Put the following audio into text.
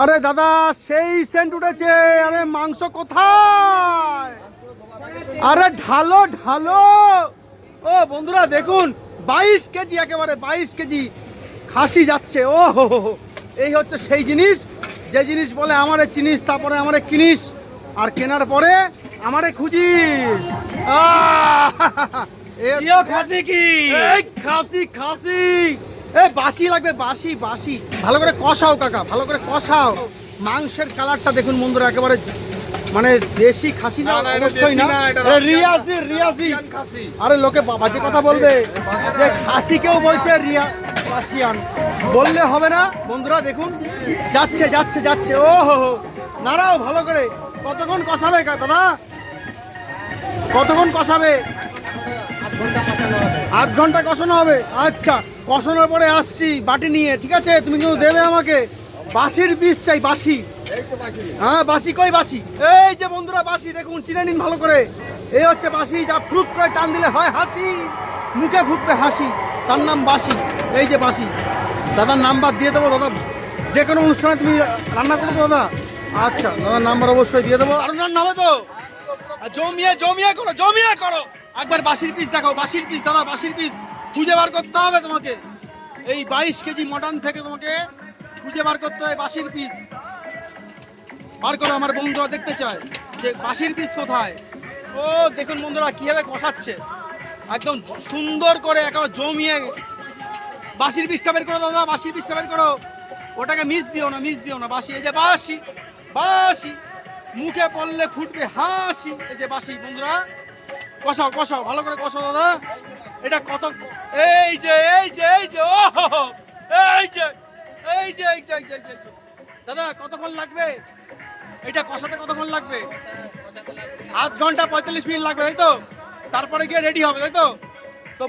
আরে দাদা সেই সেন্ট উঠেছে। আরে মাংস কোথায়? আরে ঢালো ঢালো। ও বন্ধুরা দেখুন 22 কেজি, একেবারে 22 কেজি খাসি যাচ্ছে। ও হো হো হো। এই হচ্ছে সেই জিনিস, যে জিনিস বলে আমারে চিনিস তারপরে আমারে কিনিস, আর কেনার পরে আমারে খুঁজিস। খাসি কি? এই খাসি খাসি। এই বাসি লাগবে, বাসি বাসি। ভালো করে কষাও কাকা, ভালো করে কষাও। মাংসের কালারটা দেখুন বন্ধুরা, একেবারে মানে দেশি খাসি না, অবশ্যই না, রিয়াজি রিয়াজি। আরে লোকে বাজে কথা বলবে যে খাসি, কেউ বলছে রাশিয়ান, বললে হবে না বন্ধুরা। দেখুন যাচ্ছে যাচ্ছে যাচ্ছে। ও হো হো, নাড়াও ভালো করে। কতক্ষণ কষাবে দাদা, কতক্ষণ কষাবে? আধ ঘন্টা কষানো হবে। আচ্ছা, কষানোর পরে আসছি বাটি নিয়ে, ঠিক আছে? তুমি কিন্তু দেবে আমাকে বাসির পিস চাই, বাসি। হ্যাঁ বাসি, কই বাসি? এই যে বন্ধুরা বাসি, দেখুন চিনে নিন ভালো করে। এই হচ্ছে বাসি, যা ফ্রুট করে টান দিলে হয় হাসি, মুখে ফুটবে হাসি, তার নাম বাসি। এই যে বাসি। দাদার নাম্বার দিয়ে দেবো দাদা, যে কোনো অনুষ্ঠানে তুমি রান্না করবো দাদা। আচ্ছা, দাদার নাম্বার অবশ্যই দিয়ে দেবো। আর রান্না হবে তো, জমিয়ে জমিয়ে করো, জমিয়ে করো। একবার বাসির পিস দেখাও, বাসির পিস দাদা, বাসির পিস খুঁজে বার করতে হবে তোমাকে। এই 22 কেজি মটন থেকে তোমাকে খুঁজে বার করতে হয় বাসির পিস। বার করো, আমার বন্ধুরা দেখতে চায় যে বাসির পিস কোথায়। ও দেখুন বন্ধুরা কিভাবে কষাচ্ছে, একদম সুন্দর করে একেবারে জমিয়ে। বাসির পিসটা বের করো দাদা, বাসির পিসটা বের করো। ওটাকে মিস দিও না, মিস দিও না। বাসি, এই যে বাসি, বাসি মুখে পড়লে ফুটবে হাসি। এই যে বাসি বন্ধুরা, কষাও কষাও ভালো করে কষাও দাদা। এটা কত, এই যে এই যে এই যে ও এই যে এই যে এই যে এই যে এই যে। দাদা কতক্ষণ লাগবে এটা কষাতে, কতক্ষণ লাগবে? আধ ঘন্টা 45 মিনিট লাগবে, তাই তো? তারপরে গিয়ে রেডি হবে, তাই তো? তো